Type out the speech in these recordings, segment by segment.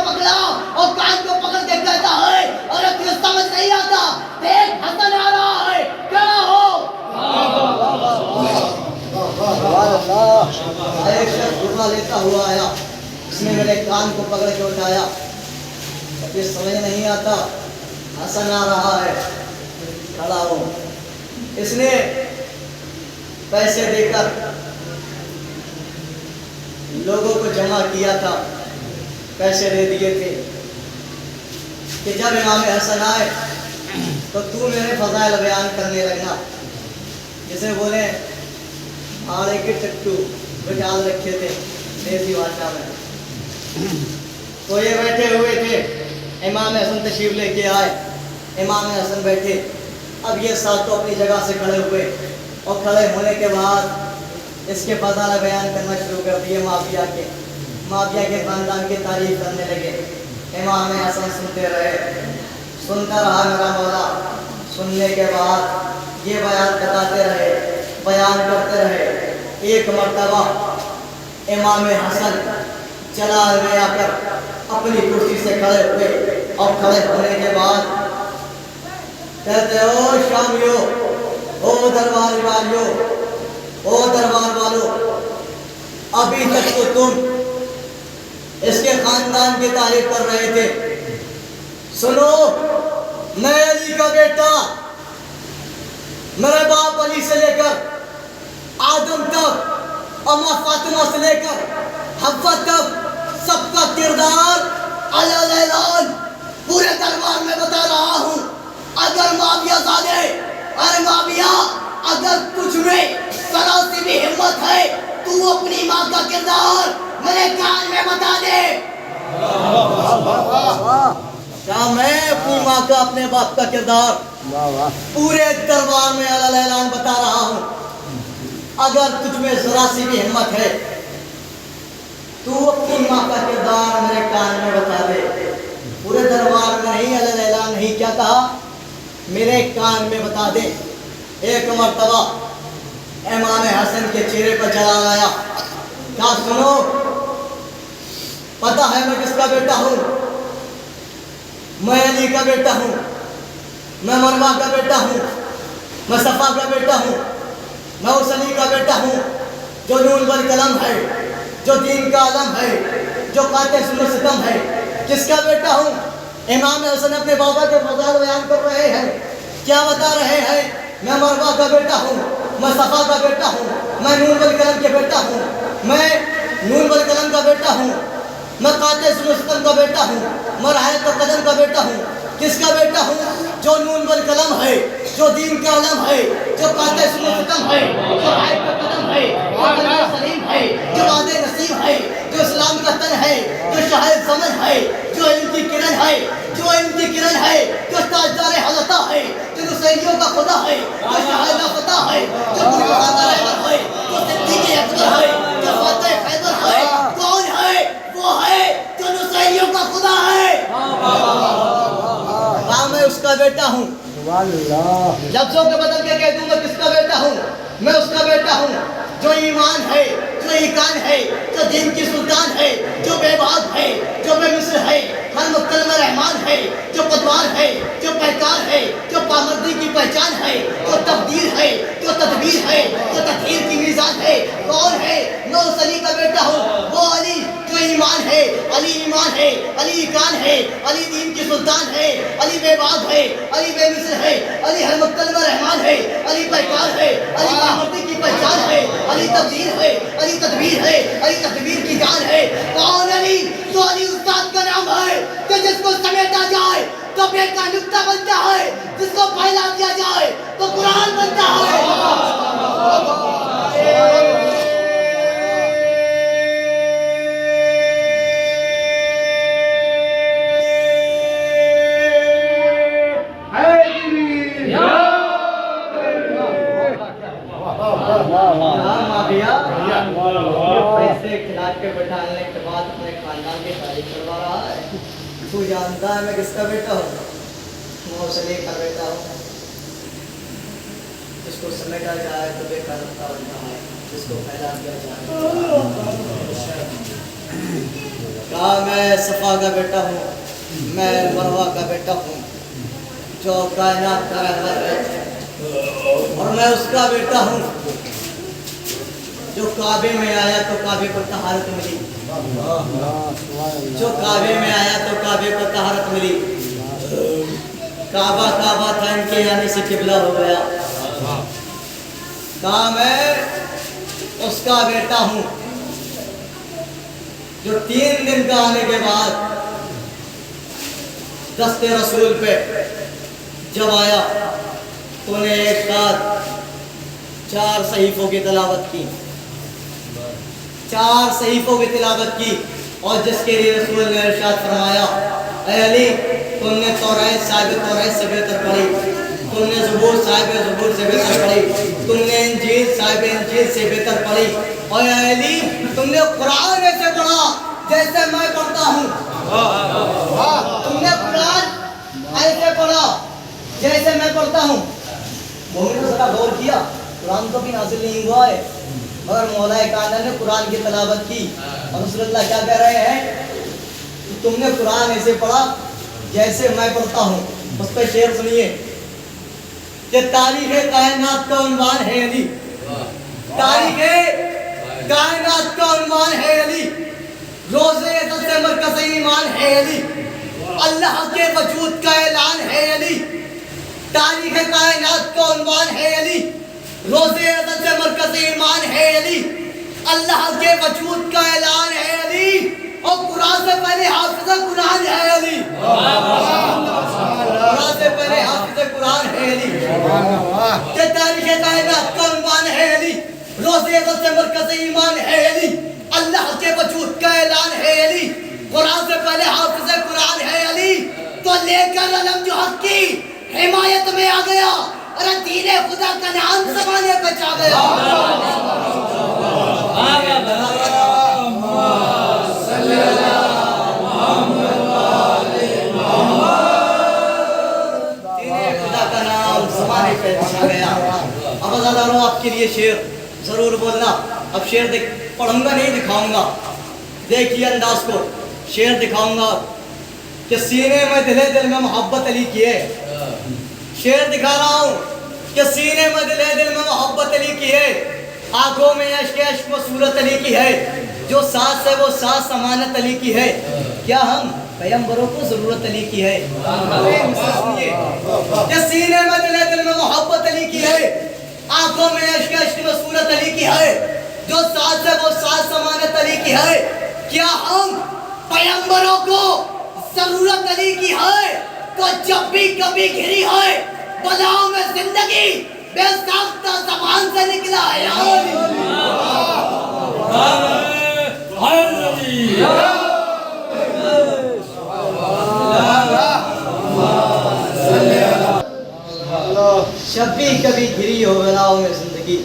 پکڑا اور کان کو پکڑ کے کہتا ہے ارے تجھے سمجھ نہیں آتا دیکھ حسن آ رہا ہے کیا ہو ایک شخص گھرنا لیتا ہوا آیا اس نے میرے کان کو پکڑ کے اٹھایا یہ سمجھ نہیں آتا حسن آ رہا ہے کھڑا ہو اس نے پیسے دے کر لوگوں کو جمع کیا تھا پیسے دے دیے تھے کہ جب امام حسن آئے تو تو میرے فضائل بیان کرنے لگنا جسے بولے آڑے کے ٹٹو بٹال رکھے تھے دیسی بھاشا میں تو یہ بیٹھے ہوئے تھے امام حسن تشریف لے کے آئے امام حسن بیٹھے اب یہ ساتھ اپنی جگہ سے کھڑے ہوئے اور کھڑے ہونے کے بعد اس کے فضائل بیان کرنا شروع کر دیے مافیا کے خاندان کی تعریف کرنے لگے امام حسن سنتے رہے سنتا رہا میرا مولا سننے کے بعد یہ بیان بتاتے رہے بیان کرتے رہے ایک مرتبہ امام حسن چلا گیا کر اپنی کرسی سے کھڑے ہوئے اور کھڑے ہونے کے بعد کہتے او شامیو او دربار والیو او دربار والو ابھی تک تو تم اس کے خاندان کی تعریف کر رہے تھے سنو میں علی کا بیٹا میرے باپ علی سے لے کر آدم تک اما فاطمہ سے لے کر حفصہ تک سب کا کردار علی اعلان پورے دربار میں بتا رہا ہوں اگر معاویہ زادے ارے معاویہ اگر تجھ میں ذرا سی بھی ہمت ہے تو اپنی ماں کا کردار میرے کان میں بتا دے کیا میں اپنی ماں کا اپنے باپ کا کردار پورے دربار میں علی اعلان بتا رہا ہوں اگر تجھ میں ذرا سی بھی ہمت ہے تو اپنی ماں کا کردار میرے کان میں بتا دے پورے دربار میں نہیں علی اعلان نہیں کیا کہا میرے کان میں بتا دے ایک مرتبہ امام حسن کے چہرے پر جلال آیا کیا سنو پتہ ہے میں کس کا بیٹا ہوں میں علی کا بیٹا ہوں میں مروہ کا بیٹا ہوں میں صفا کا بیٹا ہوں میں اس علی کا بیٹا ہوں جو نون والقلم ہے جو دین کا علم ہے جو قاطع سنت ستم ہے کس کا بیٹا ہوں امام حسن اپنے بابا کے فضائل بیان کر رہے ہیں کیا بتا رہے ہیں میں مروہ کا بیٹا ہوں میں صفا کا بیٹا ہوں میں نون والقلم کے بیٹا ہوں میں نون والقلم کا بیٹا ہوں میں قاطع سنت ستم کا بیٹا ہوں میں رعایت قدم کا بیٹا ہوں کس کا بیٹا ہوں جو نون والقلم ہے جو دین کا علم ہے جو قاطع سنت ستم ہے جو رعایت قدم ہے جو قلب سلیم ہے جو وعد نصیب ہے جو اسلام کا تن ہے جو شاہد سمجھ ہے جو علم کی کرن ہے جو علم کی کرن ہے جو تاجدار حضرتہ ہے جو نصیریوں کا خدا ہے جو شاہدہ فتح ہے جو بلغاتہ رحمت ہے جو صدیق اکبر ہے جو فاتح خیبر ہے کون ہے وہ ہے جو نصیریوں کا خدا ہے میں اس کا بیٹا ہوں لفظوں کے بدل کے کہہ دوں میں کس کا بیٹا ہوں میں اس کا بیٹا ہوں جو ایمان ہے جو ایقان ہے جو دین کی سلطان ہے جو بے باد ہے جو بے مثل ہے ہر مکلم رحمان ہے جو پدوار ہے جو پہکار ہے جو پامردی کی پہچان ہے جو تبدیل ہے جو تدبیر ہے جو تطہیر کی میزان ہے کون ہے میں اس علی کا بیٹا ہوں وہ علی جو ایمان ہے علی ایمان ہے علی ایقان ہے علی دین کی سلطان ہے علی بے باد ہے علی بے مثل ہے علی ہر مکلم رحمان ہے علی پہکار ہے علی پامردی کی پہچان ہے علی تبدیل ہے علی تدبیر ہے علی تدبیر کی جان ہے کون علی تو علی استاد کا نام ہے کہ جس کو سمیٹا جائے تو بے کا نکتہ بنتا ہے جس کو پھیلا دیا جائے تو قرآن بنتا ہے پیسے کھلا کے بٹھانے کے بعد اپنے خاندان کی تعریف کروا رہا ہے تو جانتا ہے میں کس کا بیٹا ہوں میں اس علی کا بیٹا ہوں جس کو سمیٹا جائے تو بے کا نکتہ بنتا ہے جس کو پھیلا دیا جائے کہا میں صفا کا بیٹا ہوں، میں مروہ کا بیٹا ہوں جو کائنات کا رہبر ہے، اور میں اس کا بیٹا ہوں جو کعبے میں آیا تو کعبے کو طہارت ملی، جو کعبے میں آیا تو کعبے کو طہارت ملی، کعبہ کعبہ تھا ان کے آنے سے قبلہ ہو گیا۔ کہا میں اس کا بیٹا ہوں جو 3 دن کا آنے کے بعد دست رسول پہ جب آیا تو نے ایک ساتھ 4 صحیفوں کی تلاوت کی، 4 صحیفوں کی تلاوت کی، اور جس کے لیے رسول نے ارشاد فرمایا اے علی تم نے توریت صاحب توریت سے بہتر پڑھی، تم نے زبور صاحب زبور سے بہتر پڑھی، تم نے انجیل صاحب انجیل سے بہتر پڑھی، اور اے علی تم نے قرآن ایسے پڑھا جیسے میں پڑھتا ہوں، تم نے قرآن ایسے پڑھا جیسے میں پڑھتا ہوں۔ مومن نے ذرا غور کیا، قرآن تو بھی نازل نہیں ہوا ہے، مگر مولا کائنات نے قرآن کی تلاوت کی، اور رسول اللہ کیا کہہ رہے ہیں؟ تم نے قرآن ایسے پڑھا جیسے میں پڑھتا ہوں۔ اس پہ شعر سنیے کہ تاریخ کائنات کا عنوان ہے علی، تاریخ کائنات کا عنوان ہے علی، روزے عزت سے مرکز ایمان ہے علی، اللہ کے وجود کا اعلان ہے علی، تاریخ کائنات کا عنوان ہے علی، روزے عزت سے مرکز ایمان ہے علی، اللہ کے وجود کا اعلان ہے علی، اور قرآن سے پہلے حافظ قرآن ہے علی، قرآن سے پہلے حافظ قرآن ہے علی، کہ تاریخ کائنات کا عنوان ہے علی، روزے عزت سے مرکز ایمان ہے علی، اللہ کے وجود کا اعلان ہے علی، قرآن سے پہلے حافظ قرآن ہے علی، تو لے کر علم جو حق کی حمایت میں آ گیا، اور دین خدا کا نام زمانے پہ چاہ گیا۔ دین خدا کا نام زمانے پہ چاہ گیا۔ اب ازاداروں آپ کے لیے شعر ضرور بولنا، اب شعر پڑھوں گا نہیں دکھاؤں گا، دیکھیے انداز کو، شعر دکھاؤں گا کہ سینے میں دل میں محبت علی کی ہے، شعر دکھا رہا ہوں کہ سینے میں دل میں محبت علی کی ہے، آنکھوں میں عشق و صورت علی کی ہے، جو سانس ہے وہ سانس امانت علی کی ہے، کیا ہم پیغمبروں کو ضرورت علی کی ہے؟ کہ سینے میں دل میں محبت علی کی ہے، آنکھوں میں عشق و صورت علی کی ہے، جو سانس ہے وہ سانس امانت علی کی ہے، کیا ہم پیغمبروں کو ضرورت علی کی ہے؟ تو جب بھی کبھی گھری ہے بلاؤں میں زندگی، بے ساختہ زبان سے نکلا ہے جب بھی کبھی گھری ہو بلاؤں میں زندگی،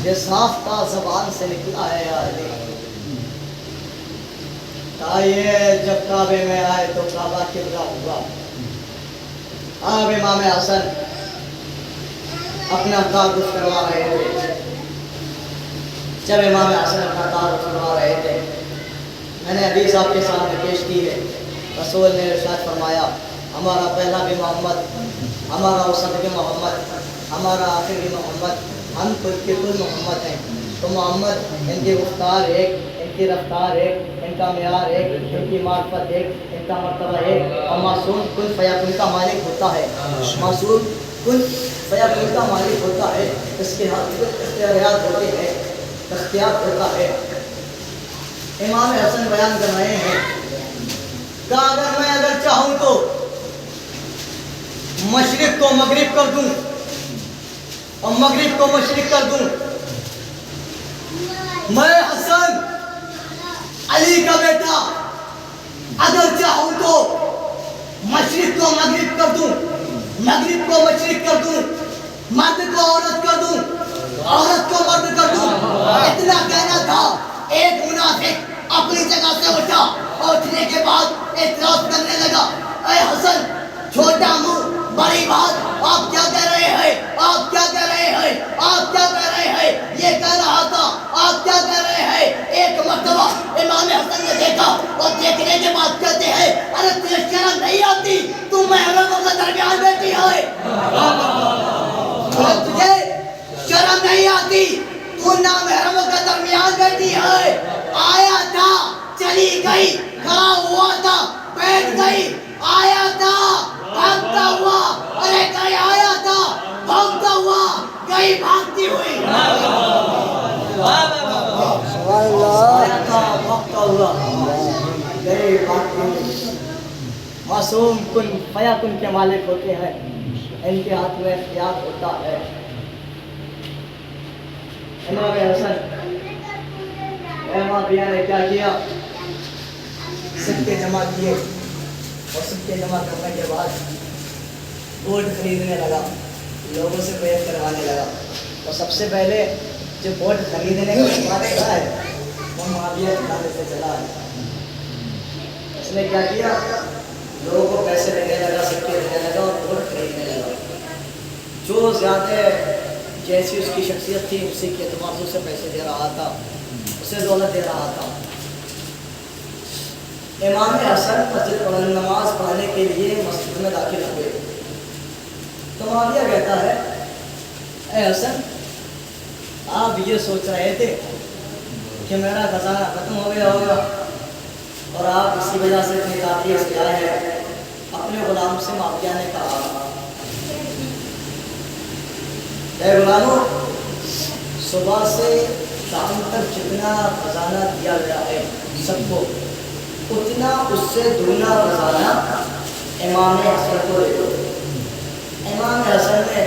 بے ساختہ زبان سے نکلا ہے علی۔ آئیے جب کعبے میں آئے تو کعبہ قبلہ ہوا، اب امام حسن اپنا تعارف کروا رہے تھے، جب امام حسن اپنا تعارف کروا رہے تھے میں نے حدیث آپ کے سامنے پیش کی ہے، رسول نے ارشاد فرمایا ہمارا پہلا بھی محمد، ہمارا اوسط بھی محمد، ہمارا آخر بھی محمد، ہم خود کے خود محمد ہیں۔ تو محمد ان کی گفتار ایک، ان کی رفتار ایک، ان کا معیار ایک، ان کی معرفت ایک، ان کا مرتبہ ایک، اور معصوم کن فیکون کا مالک ہوتا ہے، معصوم کن فیکون کا مالک ہوتا ہے، اس کے ہاتھ اختیارات ہوتے ہیں، اختیار ہوتا ہے۔ امام حسن بیان کر رہے ہیں کہ اگر چاہوں تو مشرق کو مغرب کر دوں اور مغرب کو مشرق کر دوں، میں حسن علی کا بیٹا اگر چاہوں تو مشرق کو مغرب کر دوں، مغرب کو مشرق کر دوں، مرد کو عورت کر دوں، عورت کو مرد کر دوں۔ اتنا کہنا تھا، ایک منافق اپنی جگہ سے اٹھا اور اٹھنے کے بعد اعتراض کرنے لگا، اے حسن چھوٹا منہ بڑی بات، آپ کیا کہہ رہے ہیں؟ آپ کیا کہہ رہے ہیں؟ آپ کیا کہہ رہے ہیں؟ یہ کہہ رہا تھا آپ کیا کہہ رہے ہیں؟ ایک مرتبہ امام حسن نے دیکھا اور دیکھنے کے بعد کہتے ہیں ارے تجھے شرم نہیں آتی تو محرموں کے درمیان بیٹھی ہے؟ تجھے شرم نہیں آتی تو نامحرموں کے درمیان بیٹھی ہے؟ آیا تھا چلی گئی، کھڑا ہوا تھا بیٹھ گئی، آیا تھا بھاگتا ہوا، ارے کہیں آیا تھا بھاگتا ہوا گئی بھاگتی ہوئی، آیا تھا بھاگتا ہوا گئی بھاگتی ہوئی۔ معصوم کن فیا کن کے مالک ہوتے ہیں، ان کے ہاتھ میں اختیار ہوتا ہے۔ امام حسن معاویہ نے کیا کیا؟ سکے جمع کیے اور سکے جمع کرنے کے بعد ووٹ خریدنے لگا، لوگوں سے بیعت کروانے لگا۔ اور سب سے پہلے جو ووٹ خریدنے کا استعمال کیا ہے وہ معاویہ کے خانے سے چلا ہے۔ اس نے کیا کیا؟ لوگوں کو پیسے دینے لگا، سکے دینے لگا اور ووٹ خریدنے لگا۔ جو زیادہ جیسی اس کی شخصیت تھی اسی کے اعتبار سے اسے پیسے دے رہا تھا، اسے دولت دے رہا تھا۔ امام حسن مسجد نماز پڑھنے کے لیے مسجد میں داخل ہوئے تو معاویہ کہتا ہے اے حسن، آپ یہ سوچ رہے تھے کہ میرا خزانہ ختم ہو گیا ہوگا اور آپ اسی وجہ سے اتنی کافی سے آئے ہیں؟ اپنے غلام سے معاویہ نے کہا اے غلاموں، صبح سے شام تک جتنا خزانہ دیا گیا ہے سب کو، اتنا اس سے دگنا خزانہ امام حسن کو دے دو۔ امام حسن نے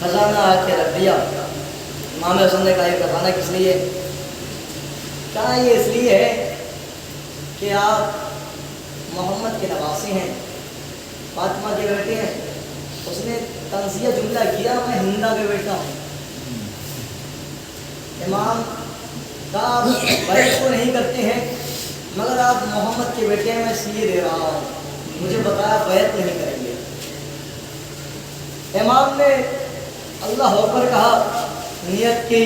خزانہ آ کے رکھ دیا۔ امام حسن نے کہا یہ خزانہ کس لیے؟ کہا یہ اس لیے ہے کہ آپ محمد کے نواسی ہیں، فاطمہ کے بیٹے ہیں۔ اس نے تنزیہ جملہ کیا میں ہندا کے بیٹا ہوں۔ امام کا بیعت کو نہیں کرتے ہیں مگر آپ محمد کے بیٹے ہیں، میں اس لیے دے رہا ہوں، مجھے بتایا بیعت نہیں کریں گے۔ امام نے اللہ اکبر کہا، نیت کی،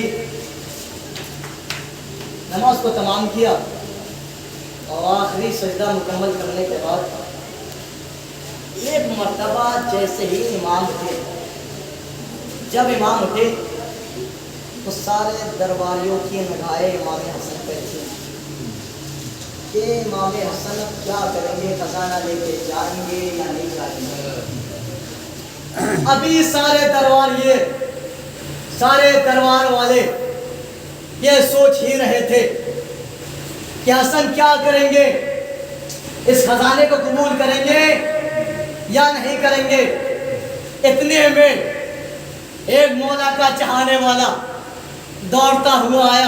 نماز کو تمام کیا اور آخری سجدہ مکمل کرنے کے بعد ایک مرتبہ جیسے ہی امام اٹھے، جب امام اٹھے تو سارے درباریوں کی نگاہیں امام حسن پہ تھی کہ امام حسن کیا کریں گے، خزانہ لے کے جائیں گے یا نہیں جائیں گے۔ ابھی سارے دربار والے یہ سوچ ہی رہے تھے کہ حسن کیا کریں گے، اس خزانے کو قبول کریں گے یا نہیں کریں گے۔ اتنے میں ایک مولا کا چاہنے والا دوڑتا ہوا آیا،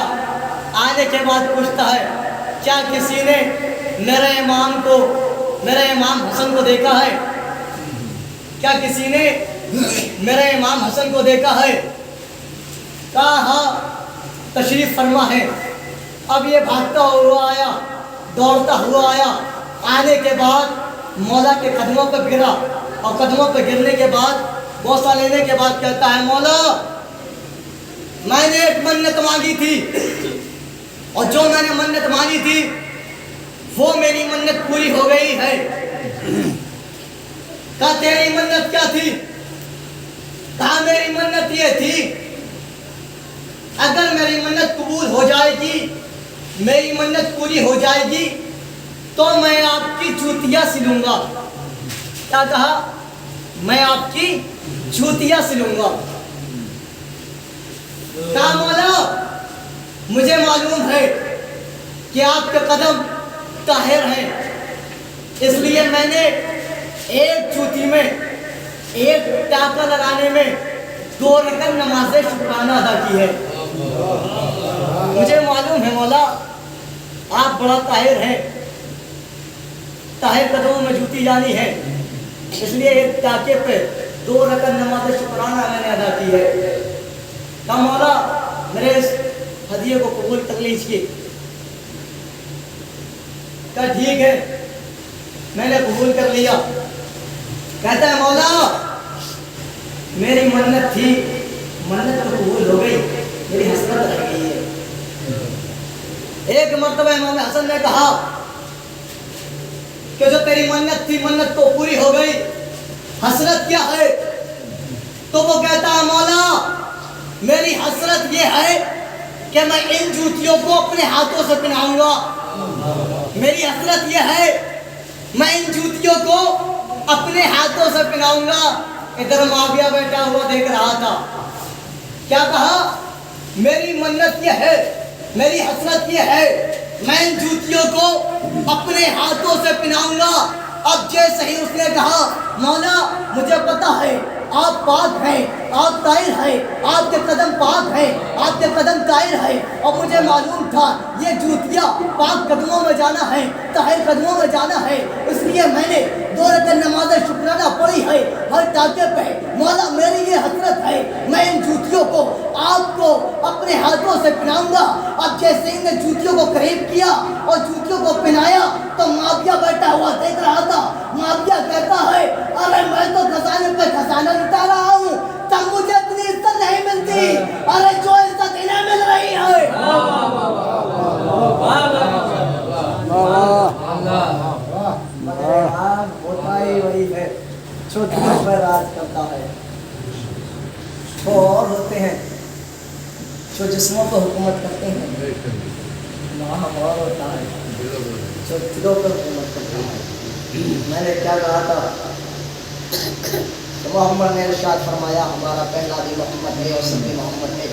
آنے کے بعد پوچھتا ہے کیا کسی نے میرے امام حسن کو دیکھا ہے؟ کیا کسی نے میرے امام حسن کو دیکھا ہے؟ کہا ہاں تشریف فرما ہے۔ اب یہ بھاگتا ہوا آیا، دوڑتا ہوا آیا، آنے کے بعد مولا کے قدموں پر گرا اور قدموں پر گرنے کے بعد بوسہ لینے کے بعد کہتا ہے مولا میں نے ایک منت مانگی تھی اور جو میں نے منت مانگی تھی وہ میری منت پوری ہو گئی ہے۔ کہا تیری منت کیا تھی؟ کہا میری منت یہ تھی اگر میری منت قبول ہو جائے گی، میری منت پوری ہو جائے گی تو میں آپ کی جوتیاں سلوں گا۔ کیا کہا؟ میں آپ کی جوتیاں سلوں گا۔ کہا مولا مجھے معلوم ہے کہ آپ کے قدم طاہر ہیں، اس لیے میں نے ایک جوتی میں ایک ٹاکا لگانے میں 2 رکعت نماز شکرانہ ادا کی ہے۔ مجھے معلوم ہے مولا آپ بڑا طاہر ہیں، طاہر قدموں میں جوتی جانی ہے، اس لیے ایک ٹاکے پہ 2 رکعت نماز شکرانہ میں نے ادا کی ہے۔ کہا مولا میرے اس ہدیے کو قبول کر لیجیے۔ کہا ٹھیک ہے میں نے قبول کر لیا۔ کہتا ہے مولا میری منت تھی، منت تو قبول ہو گئی، میری حسرت رہ گئی ہے۔ ایک مرتبہ امام حسن نے کہا کہ جو تیری منت تھی منت تو پوری ہو گئی، حسرت کیا ہے؟ تو وہ کہتا ہے مولا میری حسرت یہ ہے کہ میں ان جوتیوں کو اپنے ہاتھوں سے پہناؤں گا، میری حسرت یہ ہے میں ان جوتیوں کو اپنے ہاتھوں سے پہناؤں گا۔ ادھر معاویہ بیٹھا ہوا دیکھ رہا تھا، کیا کہا؟ میری منت یہ ہے، میری حسرت یہ ہے میں ان جوتیوں کو اپنے ہاتھوں سے پہناؤں گا۔ اب جیسے ہی اس نے کہا مولا مجھے پتا ہے آپ پاک ہیں، آپ طاہر ہیں، آپ کے قدم پاک ہیں، آپ کے قدم طاہر ہیں، اور مجھے معلوم تھا یہ جوتیاں پاک قدموں میں جانا ہے، طاہر قدموں میں جانا ہے، اس لیے میں نے 2 رکعت نماز شکرانہ پڑھی ہے ہر ٹانکے پہ۔ مولا میری یہ حسرت ہے میں ان جوتیوں کو آپ کو اپنے ہاتھوں سے پہناؤں گا۔ اب جیسے ہی نے جوتیوں کو قریب کیا اور جوتیوں کو پہنایا تو معاویہ بیٹھا ہوا دیکھ رہا تھا۔ معاویہ کہتا ہے ارے میں تو خزانے پہ خزانہ لٹا رہا ہوں، تب مجھے اتنی عزت نہیں ملتی، ارے جو عزت انہیں مل رہی ہے۔ ہوتا ہی وہی ہے جو دلوں پر راج کرتا ہے۔ وہ اور ہوتے ہیں جو جسموں پر حکومت کرتے ہیں، وہاں اور ہوتا ہے جو دلوں پر حکومت کرتا ہے۔ میں نے کیا کہا تھا؟ محمد نے ارشاد فرمایا ہمارا پہلا بھی محمد ہے اور سب بھی محمد ہے،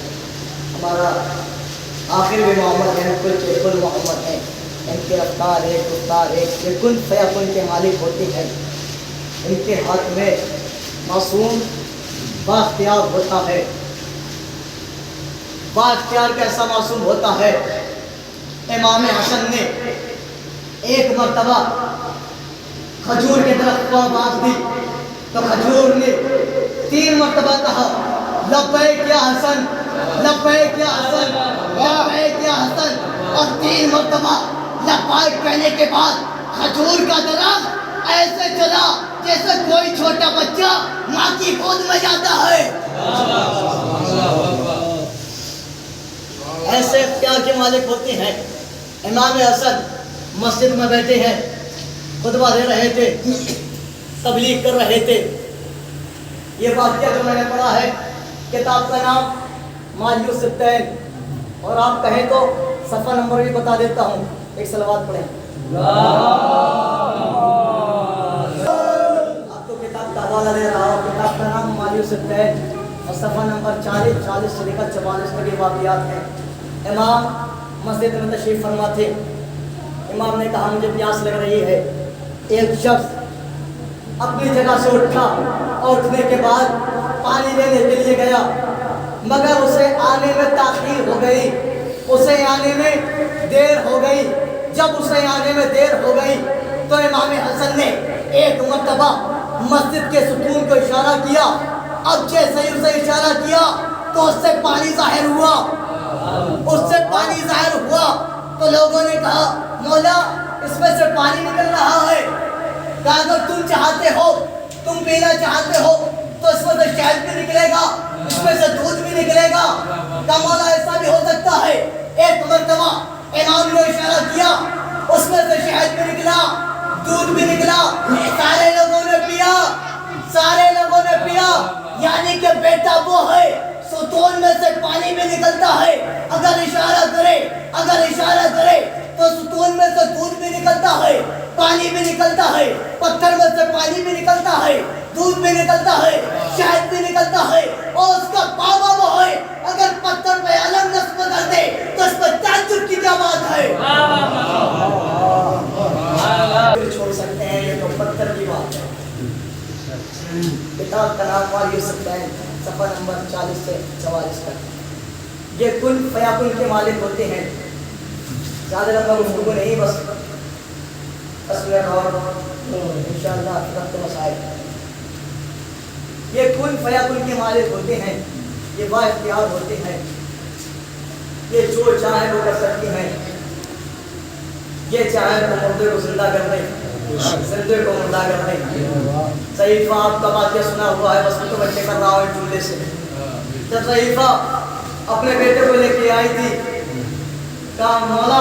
ہمارا آخر بھی محمد ہے، کل کے کل محمد ہے، ان کے رفتار ایک رفتار ایک، یہ کن فیکن کے مالک ہوتے ہیں، ان کے ہاتھ میں معصوم بااختیار ہوتا ہے۔ بااختیار کیسا معصوم ہوتا ہے؟ امام حسن نے ایک مرتبہ کھجور کے درخت کو باندھ دی تو کھجور نے 3 مرتبہ کہا لبیک یا حسن، لبیک یا حسن، لبیک یا حسن، اور 3 مرتبہ لبیک کہنے کے بعد کھجور کا درخت ایسے چلا جیسے کوئی چھوٹا بچہ ماں کی گود میں جاتا ہے۔ ایسے اختیار کے مالک ہوتے ہیں۔ امام حسن مسجد میں بیٹھے ہیں، خطبہ دے رہے تھے، تبلیغ کر رہے تھے۔ یہ واقعہ جو میں نے پڑھا ہے کتاب کا نام مالیو ستین، اور آپ کہیں تو صفحہ نمبر بھی بتا دیتا ہوں، ایک صلوات پڑھیں۔ آپ کو کتاب کا حوالہ دے رہا ہوں، کتاب کا نام مالیو ستین اور صفحہ نمبر 40 سے لے کر 44 تک یہ واقعات ہیں۔ امام مسجد میں تشریف فرما تھے، امام نے کہا مجھے پیاس لگ رہی ہے۔ ایک شخص اپنی جگہ سے اٹھا اور اٹھنے کے بعد پانی لینے کے لیے گیا، مگر اسے آنے میں تاخیر ہو گئی، اسے آنے میں دیر ہو گئی۔ جب اسے آنے میں دیر ہو گئی تو امام حسن نے ایک مرتبہ مسجد کے ستون کو اشارہ کیا۔ اب جیسے ہی اسے اشارہ کیا تو اس سے پانی ظاہر ہوا، اس سے پانی ظاہر ہوا تو لوگوں نے کہا مولا اس میں سے پانی نکل رہا ہے، کہ اگر تم چاہتے ہو، تم پینا چاہتے ہو تو اس میں سے شہد بھی نکلے گا، اس میں سے دودھ بھی نکلے گا۔ کہ مولا ایسا بھی ہو سکتا ہے۔ ایک مرتبہ امام نے اشارہ کیا، اس میں سے شہد بھی نکلا، دودھ بھی نکلا، سارے لوگوں نے پیا، سارے لوگوں نے پیا۔ یعنی کہ بیٹا وہ ہے ستون میں سے پانی بھی نکلتا ہے، اگر اشارہ کرے، اگر اشارہ کرے تو ستون میں سے دودھ بھی نکلتا ہے، پانی بھی نکلتا ہے، پتھر میں سے پانی بھی نکلتا ہے، دودھ بھی نکلتا ہے، شہد بھی نکلتا ہے، اور اس کا پاوا وہ ہے اگر پتھر پہ علم نصب کر دے تو اس پر تعجب کی کیا بات ہے؟ چھوڑ سکتے ہیں، یہ تو پتھر کی بات ہے۔ کتاب کا نام مالیو ستین، صفحہ نمبر 40 سے 44 تک۔ یہ کل فیاکل کے مالک ہوتے ہیں۔ زیادہ لمبا گفتگو نہیں، بس تصویر اور انشاءاللہ وقت مسائل۔ یہ کل فیاکل کے مالک ہوتے ہیں، یہ با اختیار ہوتے ہیں، یہ جو چاہے وہ کر سکتی ہیں۔ یہ چاہے تو مردے کو زندہ کر دیں، زندے کو مردہ کر دیں۔ صحیفہ آپ کا واقعہ سنا ہوا ہے، بس میں تو بچے کر رہا ہوں چولہے سے۔ جب صحیفہ اپنے بیٹے کو لے کے آئی تھی، کہا مولا